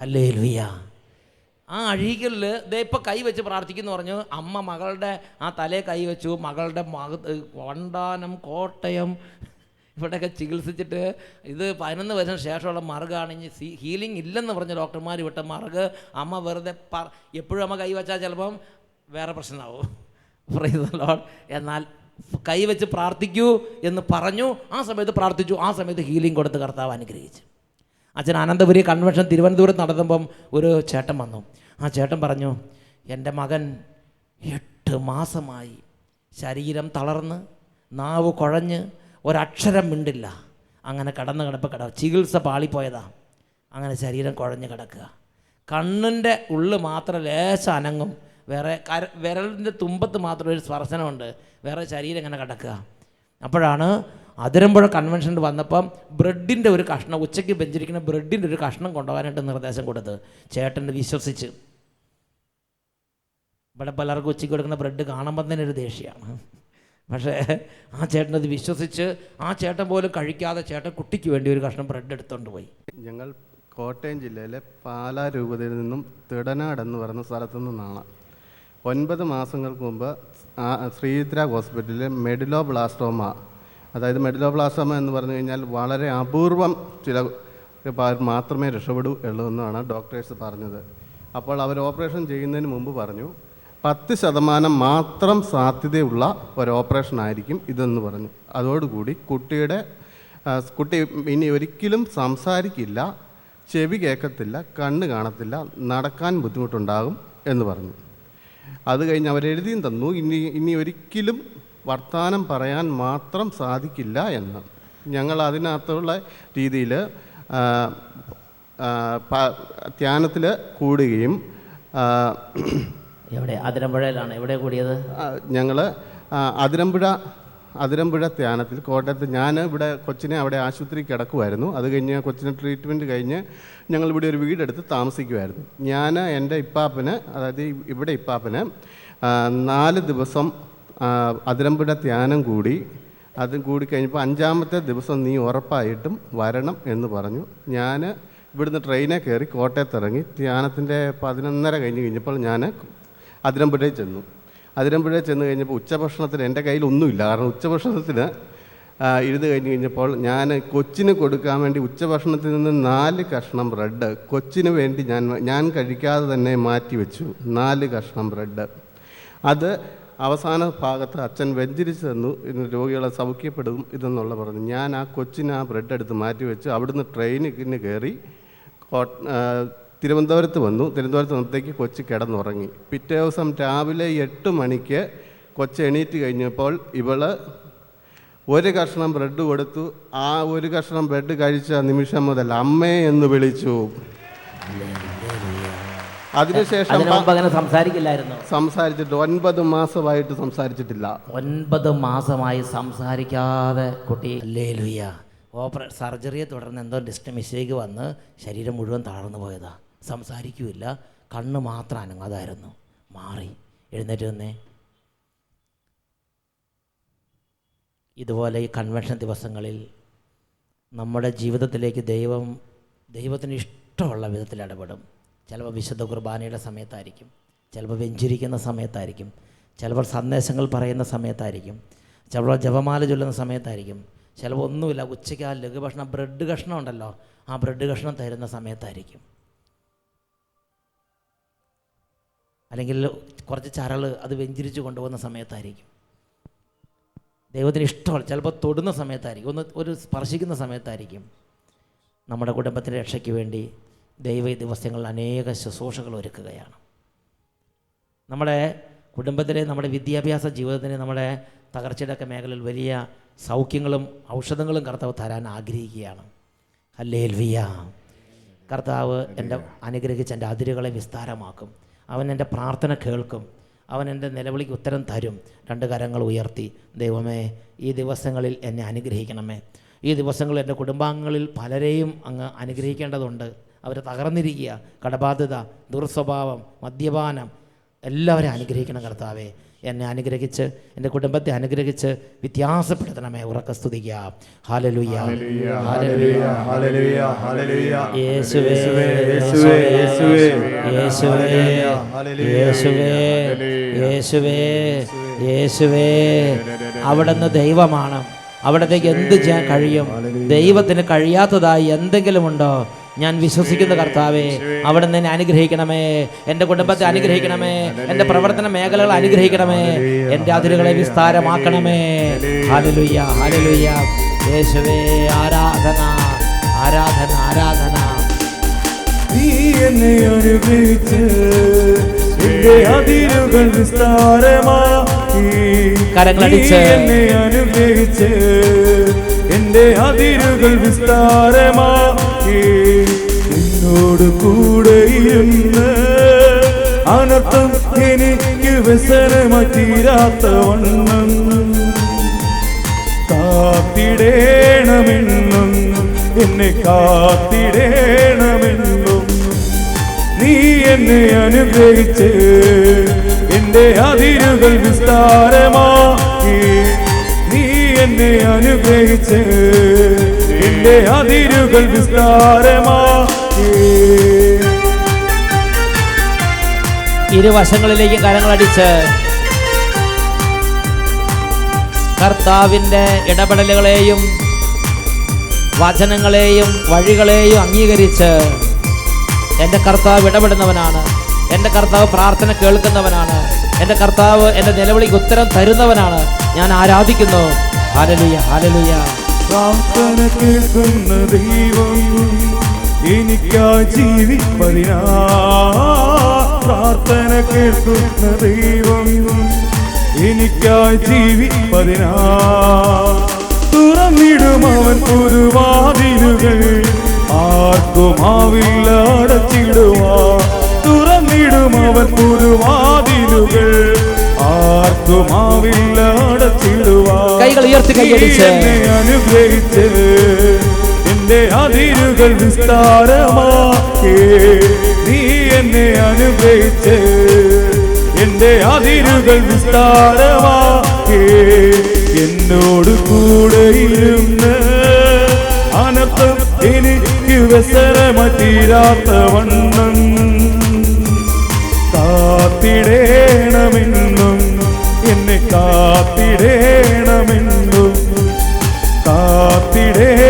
ഹല്ലേലൂയ. ആ അഴീകലിൽ ദേ ഇപ്പം കൈ വെച്ച് പ്രാർത്ഥിക്കുന്നു പറഞ്ഞു. അമ്മ മകളുടെ ആ തലയെ കൈ വെച്ചു. മകളുടെ വണ്ടാനം, കോട്ടയം ഇവിടെയൊക്കെ ചികിത്സിച്ചിട്ട് ഇത് 11 വർഷം ശേഷമുള്ള മറുകാണ്. ഇനി ഹീലിംഗ് ഇല്ലെന്ന് പറഞ്ഞ ഡോക്ടർമാർ വിട്ട മറുക് അമ്മ വെറുതെ എപ്പോഴും അമ്മ കൈ വെച്ചാൽ ചിലപ്പം വേറെ പ്രശ്നമാവും. Price the Lord. എന്നാൽ കൈ വെച്ച് പ്രാർത്ഥിക്കൂ എന്ന് പറഞ്ഞു. ആ സമയത്ത് പ്രാർത്ഥിച്ചു. ആ സമയത്ത് ഹീലിംഗ് കൊടുത്ത് കർത്താവ് അനുഗ്രഹിച്ചു. അച്ഛൻ അനന്തപുരി കൺവെൻഷൻ തിരുവനന്തപുരത്ത് നടത്തുമ്പം ഒരു ചേട്ടൻ വന്നു. ആ ചേട്ടൻ പറഞ്ഞു, എൻ്റെ മകൻ 8 മാസമായി ശരീരം തളർന്ന് നാവ് കുഴഞ്ഞ് ഒരക്ഷരം മിണ്ടില്ല, അങ്ങനെ ചികിത്സ പാളിപ്പോയതാ, അങ്ങനെ ശരീരം കുഴഞ്ഞ് കിടക്കുക. കണ്ണിൻ്റെ ഉള്ളിൽ മാത്രം ലേശം അനങ്ങും, വേറെ വിരലിൻ്റെ തുമ്പത്ത് മാത്രം ഒരു സ്പർശനമുണ്ട്, വേറെ ശരീരം ഇങ്ങനെ കിടക്കുക. അപ്പോഴാണ് അതിരമ്പുഴ കൺവെൻഷനിൽ വന്നപ്പം ബ്രെഡിൻ്റെ ഒരു കഷ്ണം, ഉച്ചയ്ക്ക് വെഞ്ചിരിക്കുന്ന ബ്രെഡിൻ്റെ ഒരു കഷ്ണം കൊണ്ടുപോകാനായിട്ട് നിർദ്ദേശം കൊടുത്ത് ചേട്ടന് വിശ്വസിച്ച്. ഇവിടെ പലർക്കും ഉച്ചയ്ക്ക് കൊടുക്കുന്ന ബ്രെഡ് കാണുമ്പം തന്നെ ഒരു ദേഷ്യമാണ്. പക്ഷേ ആ ചേട്ടനത് വിശ്വസിച്ച് ആ ചേട്ടൻ പോലും കഴിക്കാതെ ചേട്ടൻ കുട്ടിക്ക് വേണ്ടി ഒരു കഷ്ണം ബ്രെഡ് എടുത്തുകൊണ്ട് പോയി. ഞങ്ങൾ കോട്ടയം ജില്ലയിലെ പാലാ രൂപതയിൽ നിന്നും തിടനാട് എന്ന് പറയുന്ന സ്ഥലത്തു നിന്നാണ്. 9 മാസങ്ങൾക്ക് മുമ്പ് ശ്രീചിത്ര ഹോസ്പിറ്റലിൽ മെഡുലോബ്ലാസ്റ്റോമ, അതായത് മെഡുലോബ്ലാസ്റ്റോമ എന്ന് പറഞ്ഞു കഴിഞ്ഞാൽ വളരെ അപൂർവം ചില മാത്രമേ രക്ഷപ്പെടൂ ഉള്ളതെന്നാണ് ഡോക്ടേഴ്സ് പറഞ്ഞത്. അപ്പോൾ അവർ ഓപ്പറേഷൻ ചെയ്യുന്നതിന് മുമ്പ് പറഞ്ഞു 10% മാത്രം സാധ്യതയുള്ള ഒരു ഓപ്പറേഷൻ ആയിരിക്കും ഇതെന്ന് പറഞ്ഞു. അതോടുകൂടി കുട്ടി ഇനി ഒരിക്കലും സംസാരിക്കില്ല, ചെവി കേൾക്കത്തില്ല, കണ്ണ് കാണത്തില്ല, നടക്കാൻ ബുദ്ധിമുട്ടുണ്ടാകും എന്ന് പറഞ്ഞു. അത് കഴിഞ്ഞ് അവരെഴുതിയും തന്നു, ഇനി ഒരിക്കലും വർത്തമാനം പറയാൻ മാത്രം സാധിക്കില്ല എന്ന്. ഞങ്ങൾ അതിനകത്തുള്ള രീതിയിൽ ധ്യാനത്തിൽ കൂടുകയും. എവിടെ? അതിരമ്പുഴയിലാണ്. എവിടെ കൂടിയത്? ഞങ്ങൾ അതിരമ്പുഴ ധ്യാനത്തിൽ കോട്ടയത്ത്. ഞാൻ ഇവിടെ കൊച്ചിനെ അവിടെ ആശുപത്രി കിടക്കുമായിരുന്നു. അത് കഴിഞ്ഞ് കൊച്ചിനെ ട്രീറ്റ്മെൻറ്റ് കഴിഞ്ഞ് ഞങ്ങളിവിടെ ഒരു വീടെടുത്ത് താമസിക്കുമായിരുന്നു. ഞാൻ എൻ്റെ ഇപ്പാപ്പന്, അതായത് ഇവിടെ ഇപ്പാപ്പന് 4 ദിവസം അതിരമ്പുഴ ധ്യാനം കൂടി. അതും കൂടി കഴിഞ്ഞപ്പോൾ 5-ാമത്തെ ദിവസം നീ ഉറപ്പായിട്ടും വരണം എന്ന് പറഞ്ഞു. ഞാൻ ഇവിടുന്ന് ട്രെയിനെ കയറി കോട്ടയത്ത് ഇറങ്ങി. ധ്യാനത്തിൻ്റെ 11:30 കഴിഞ്ഞപ്പോൾ ഞാൻ അതിരമ്പുഴയിൽ ചെന്ന് കഴിഞ്ഞപ്പോൾ ഉച്ചഭക്ഷണത്തിന് എൻ്റെ കയ്യിൽ ഒന്നുമില്ല. കാരണം ഉച്ചഭക്ഷണത്തിന് ഇരുന്ന് കഴിഞ്ഞപ്പോൾ ഞാൻ കൊച്ചിന് കൊടുക്കാൻ വേണ്ടി ഉച്ചഭക്ഷണത്തിൽ നിന്ന് 4 കഷ്ണം ബ്രെഡ് കൊച്ചിന് വേണ്ടി ഞാൻ കഴിക്കാതെ തന്നെ മാറ്റി വെച്ചു. 4 കഷ്ണം ബ്രെഡ്. അത് അവസാന ഭാഗത്ത് അച്ഛൻ വെഞ്ചരിച്ച് തന്നു, രോഗികളെ സൗഖ്യപ്പെടും ഇതെന്നുള്ള പറഞ്ഞു. ഞാൻ ആ കൊച്ചിന് ആ ബ്രെഡ് എടുത്ത് മാറ്റി വെച്ച് അവിടുന്ന് ട്രെയിനിന് കയറി തിരുവനന്തപുരത്ത് വന്നു. തിരുവനന്തപുരത്ത് വന്നത്തേക്ക് കൊച്ച് കിടന്നുറങ്ങി. പിറ്റേ ദിവസം രാവിലെ 8 മണിക്ക് കൊച്ച് എണീറ്റ് കഴിഞ്ഞപ്പോൾ ഇവള് 1 കഷ്ണം ബ്രെഡ് കൊടുത്തു. ആ 1 കഷ്ണം ബ്രെഡ് കഴിച്ച നിമിഷം മുതൽ അമ്മേ എന്ന് വിളിച്ചു. അതിനുശേഷം സംസാരിക്കില്ലായിരുന്നു. സംസാരിച്ചിട്ട് 9 മാസമായിട്ട് സംസാരിച്ചിട്ടില്ല. 9 മാസമായി സംസാരിക്കാതെ കുട്ടി. ഹല്ലേലൂയ. സർജറിയെ തുടർന്ന് എന്തോ മിസ്റ്റേക്ക് വന്ന് ശരീരം മുഴുവൻ താഴ്ന്നു പോയതാ. സംസാരിക്കൂല്ല, കണ്ണ് മാത്രം അനങ്ങാതായിരുന്നു. മാറി എഴുന്നേറ്റ് വന്നേ. ഇതുപോലെ ഈ കൺവെൻഷൻ ദിവസങ്ങളിൽ നമ്മുടെ ജീവിതത്തിലേക്ക് ദൈവത്തിന് ഇഷ്ടമുള്ള വിധത്തിൽ ഇടപെടും. ചിലപ്പോൾ വിശുദ്ധ കുർബാനയുടെ സമയത്തായിരിക്കും, ചിലപ്പോൾ വെഞ്ചരിക്കുന്ന സമയത്തായിരിക്കും, ചിലപ്പോൾ സന്ദേശങ്ങൾ പറയുന്ന സമയത്തായിരിക്കും, ചിലപ്പോൾ ജപമാല ചൊല്ലുന്ന സമയത്തായിരിക്കും, ചിലപ്പോൾ ഒന്നുമില്ല ഉച്ചയ്ക്ക് ആ ലഘുഭക്ഷണം ബ്രെഡ് കഷ്ണം ഉണ്ടല്ലോ, ആ ബ്രെഡ് കഷ്ണം തരുന്ന സമയത്തായിരിക്കും. അല്ലെങ്കിൽ കുറച്ച് ചരൾ അത് വെഞ്ചരിച്ച് കൊണ്ടുപോകുന്ന സമയത്തായിരിക്കും. ദൈവത്തിന് ഇഷ്ടമുള്ള ചിലപ്പോൾ തൊടുന്ന സമയത്തായിരിക്കും, ഒരു സ്പർശിക്കുന്ന സമയത്തായിരിക്കും. നമ്മുടെ കുടുംബത്തിൻ്റെ രക്ഷയ്ക്ക് വേണ്ടി ദൈവ ദിവസങ്ങളിൽ അനേക ശുശ്രൂഷകൾ ഒരുക്കുകയാണ്. നമ്മുടെ കുടുംബത്തിലെ, നമ്മുടെ വിദ്യാഭ്യാസ ജീവിതത്തിന്, നമ്മുടെ തകർച്ചയുടെയൊക്കെ മേഖലയിൽ വലിയ സൗഖ്യങ്ങളും ഔഷധങ്ങളും കർത്താവ് തരാൻ ആഗ്രഹിക്കുകയാണ്. ഹല്ലേലൂയ. കർത്താവ് അനുഗ്രഹിച്ച് എൻ്റെ അതിരുകളെ വിസ്താരമാക്കും. അവൻ എൻ്റെ പ്രാർത്ഥന കേൾക്കും. അവൻ എൻ്റെ നിലവിളിക്ക് ഉത്തരം തരും. 2 കരങ്ങൾ ഉയർത്തി, ദൈവമേ ഈ ദിവസങ്ങളിൽ എന്നെ അനുഗ്രഹിക്കണമേ. ഈ ദിവസങ്ങളിൽ എൻ്റെ കുടുംബാംഗങ്ങളിൽ പലരെയും അങ്ങ് അനുഗ്രഹിക്കേണ്ടതുണ്ട്. അവർ തകർന്നിരിക്കുക, കടബാധ്യത, ദുർസ്വഭാവം, മദ്യപാനം, എല്ലാവരെയും അനുഗ്രഹിക്കണം കർത്താവേ. എന്നെ അനുഗ്രഹിച്ച് എൻ്റെ കുടുംബത്തെ അനുഗ്രഹിച്ച് വ്യത്യാസപ്പെടുത്തണമേ. ഉറക്കെ സ്തുതിക്കാം. Hallelujah, hallelujah, hallelujah, hallelujah. യേശുവേ, യേശുവേ, യേശുവേ, യേശുവേ, യേശുവേ, യേശുവേ, യേശുവേ. അവിടുന്ന് ദൈവമാണ്. അവിടത്തേക്ക് എന്ത് ചെയ്യാൻ കഴിയും? ദൈവത്തിന് കഴിയാത്തതായി എന്തെങ്കിലും ഉണ്ടോ? ഞാൻ വിശ്വസിക്കുന്ന കർത്താവേ, അവിടുന്ന് എന്നെ അനുഗ്രഹിക്കണമേ, എൻ്റെ കുടുംബത്തെ അനുഗ്രഹിക്കണമേ, എൻ്റെ പ്രവർത്തന മേഖലകൾ അനുഗ്രഹിക്കണമേ, എൻ്റെ അതിരുകളെ വിസ്താരമാക്കണമേ. Hallelujah, hallelujah. യേശുവേ, ആരാധന, ആരാധന, ആരാധന. നീ എന്നെ അനുഗ്രഹിച്ച് എന്റെ അതിരുകൾ വിസ്താരമാക്കി. കരങ്ങളടിച്ച് എന്നെ അനുഗ്രഹിച്ച് എന്റെ അതിരുകൾ വിസ്താരമാക്കി. എന്നോട് കൂടെ ഇരുന്ന് അനർത്ഥം എനിക്ക് വ്യസനമായി തീരാത്തവണ്ണം കാത്തിടേണമെന്നും എന്നെ കാത്തിടേണമെന്നും. നീ എന്നെ അനുഗ്രഹിച്ച് എന്റെ അതിരുകൾ വിസ്താരമാക്കി. നീ എന്നെ അനുഗ്രഹിച്ച് എന്റെ അതിരുകൾ വിസ്താരമാക്കി. ഇരുവശങ്ങളിലേക്ക് കരങ്ങളടിച്ച് കർത്താവിൻ്റെ ഇടപെടലുകളെയും വചനങ്ങളെയും വഴികളെയും അംഗീകരിച്ച് എൻ്റെ കർത്താവ് ഇടപെടുന്നവനാണ്, എൻ്റെ കർത്താവ് പ്രാർത്ഥന കേൾക്കുന്നവനാണ്, എൻ്റെ കർത്താവ് എൻ്റെ നിലവിളിക്ക് ഉത്തരം തരുന്നവനാണ്. ഞാൻ ആരാധിക്കുന്നു. Hallelujah, hallelujah. പ്രാർത്ഥന കേൾക്കുന്ന ദൈവം എനിക്കായി ജീവിപ്പതിനാ. പ്രാർത്ഥന കേൾക്കുന്ന ദൈവം എനിക്കായി ജീവിപ്പതിനാ. തുറന്നിടും അവൻ പുതുവാതിലുകൾ, ആർക്കുമാവില്ല അടച്ചിടുവാ. തുറന്നിടും അവൻ പുതുവാതിലുകൾ, ആർക്കുമാവില്ല അടച്ചിടുവാ. കൈകൾ ഉയർത്തി കൈയടിച്ച് എന്നെ അനുഗ്രഹിച്ച് എന്റെ അതിരുകൾ വിസ്താരമാക്കി. നീ എന്നെ അനുഗ്രഹിച്ച് എന്റെ അതിരുകൾ വിസ്താരമാക്കി. എന്നോട് കൂടെ ഇരുന്ന് അനർത്ഥം എനിക്ക് വ്യസനമായി തീരാത്തവണ്ണം കാത്തിടേണമെന്നും എന്നെ കാത്തിടേണമെന്നും കാത്തിടേണമെന്നും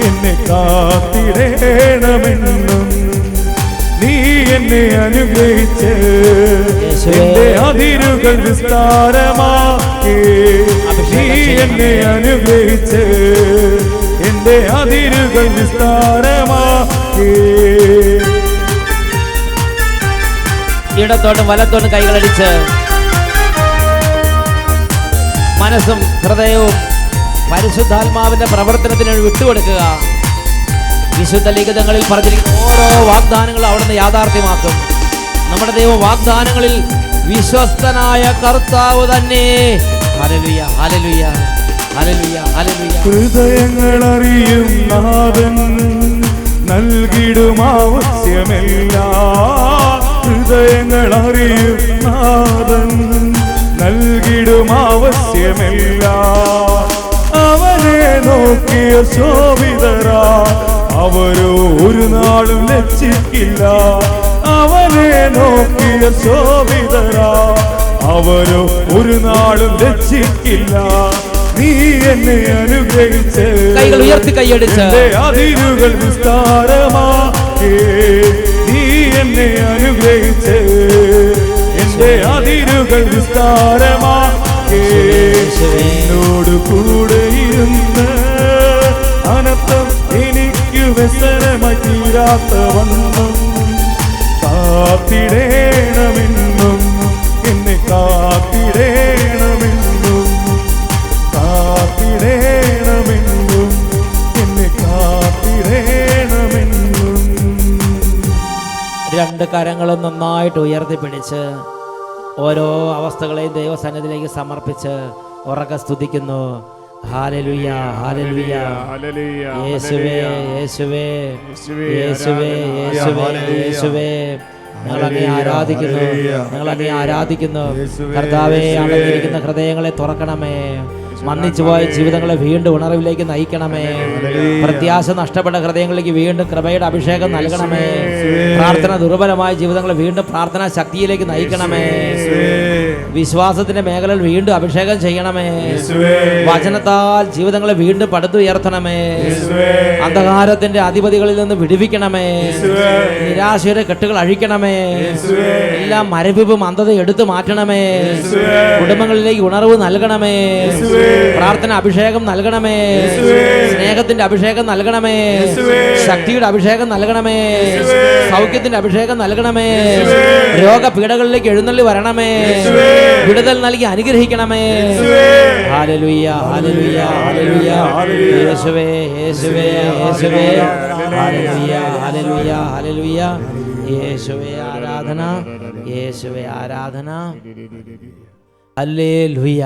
എന്നെ കാത്തിടേണമെന്നും. നീ എന്നെ അനുഗ്രഹിച്ച് എന്റെ അതിരുകൾ വിസ്താരമാക്കി. നീ എന്നെ അനുഗ്രഹിച്ച് എന്റെ അതിരുകൾ വിസ്താരമാക്കി. ഇടത്തോട്ടും വലത്തോട്ടും കൈകളടിച്ച് മനസ്സും ഹൃദയവും പരിശുദ്ധാത്മാവിന്റെ പ്രവർത്തനത്തിന് വിട്ടുകൊടുക്കുക. വിശുദ്ധ ലിഖിതങ്ങളിൽ പറഞ്ഞിരിക്കുന്ന ഓരോ വാഗ്ദാനങ്ങളും അവിടുന്ന് യാഥാർത്ഥ്യമാക്കും. നമ്മുടെ ദൈവം വാഗ്ദാനങ്ങളിൽ വിശ്വസ്തനായ കർത്താവ് തന്നെ. Hallelujah, hallelujah, hallelujah, hallelujah. ഹൃദയങ്ങൾ അറിയും നാഥൻ നൽകിടും ആവശ്യമെല്ലാം. ഹൃദയങ്ങൾ അറിയും നാഥൻ നൽകിടും ആവശ്യമെല്ലാം. അവനെ നോക്കിയ ശോഭിതരാ അവരോ ഒരു നാളും ലജ്ജിക്കില്ല. അവനെ നോക്കിയ ശോഭിതരാ അവരോ ഒരു നാളും ലജ്ജിക്കില്ല. നീ എന്നെ അനുഗ്രഹിച്ച് കൈകൾ ഉയർത്തി കൈയടിച്ച് എന്റെ അതിരുകൾ വിസ്താരമാക്കി. നീ എന്നെ അനുഗ്രഹിച്ച് എന്റെ അതിരുകൾ വിസ്താരമാക്കി. എന്നോട് കൂടെ ഇരുന്ന് അനർത്ഥം എനിക്ക് വ്യസനമായി തീരാത്തവണ്ണം കാത്തിടേണമെന്നും എന്നെ കാത്തിടേണമെന്നും കാത്തിടേണമെന്നും എന്നെ കാത്തിടേണമെന്നും. രണ്ട് കരങ്ങളും നന്നായിട്ട് ഉയർത്തിപ്പിടിച്ച് ഓരോ അവസ്ഥകളെയും ദൈവസന്നിധിയിലേക്ക് സമർപ്പിച്ച് ഉറക്കെ സ്തുതിക്കുന്നു. Hallelujah, hallelujah. ഹല്ലേലൂയ, യേശുവേ, യേശുവേ, യേശുവേ, യേശുവേ, യേശുവേ. ഞങ്ങളങ്ങേ ആരാധിക്കുന്നു, ഞങ്ങളങ്ങേ ആരാധിക്കുന്നു. കർത്താവേ, അടങ്ങിയിരിക്കുന്ന ഹൃദയങ്ങളെ തുറക്കണമേ. മന്ദിച്ചുപോയ ജീവിതങ്ങളെ വീണ്ടും ഉണർവിലേക്ക് നയിക്കണമേ. പ്രത്യാശ നഷ്ടപ്പെട്ട ഹൃദയങ്ങളിലേക്ക് വീണ്ടും കൃപയുടെ അഭിഷേകം നൽകണമേ. പ്രാർത്ഥന ദുർബലമായ ജീവിതങ്ങളെ വീണ്ടും പ്രാർത്ഥനാ ശക്തിയിലേക്ക് നയിക്കണമേ. വിശ്വാസത്തിന്റെ മേഖലയിൽ വീണ്ടും അഭിഷേകം ചെയ്യണമേ. വചനത്താൽ ജീവിതങ്ങളെ വീണ്ടും പടുത്തുയർത്തണമേ. അന്ധകാരത്തിന്റെ അധിപതികളിൽ നിന്ന് വിടുവിക്കണമേ. നിരാശയുടെ കെട്ടുകൾ അഴിക്കണമേ. എല്ലാം മരവിപ്പും അന്ധത എടുത്തു മാറ്റണമേ. കുടുംബങ്ങളിലേക്ക് ഉണർവ് നൽകണമേ. പ്രാർത്ഥന അഭിഷേകം നൽകണമേ. സ്നേഹത്തിന്റെ അഭിഷേകം നൽകണമേ. ശക്തിയുടെ അഭിഷേകം നൽകണമേ. സൗഖ്യത്തിന്റെ അഭിഷേകം നൽകണമേ. രോഗപീഠകളിലേക്ക് എഴുന്നള്ളി വരണമേ. വിടുതൽ നൽകി അനുഗ്രഹിക്കണമേ. Hallelujah, hallelujah, hallelujah. യേശുവേ, യേശുവേ, യേശുവേ. Hallelujah, hallelujah, hallelujah. യേശുവേ ആരാധന, യേശുവേ ആരാധന. ഹല്ലേലൂയ.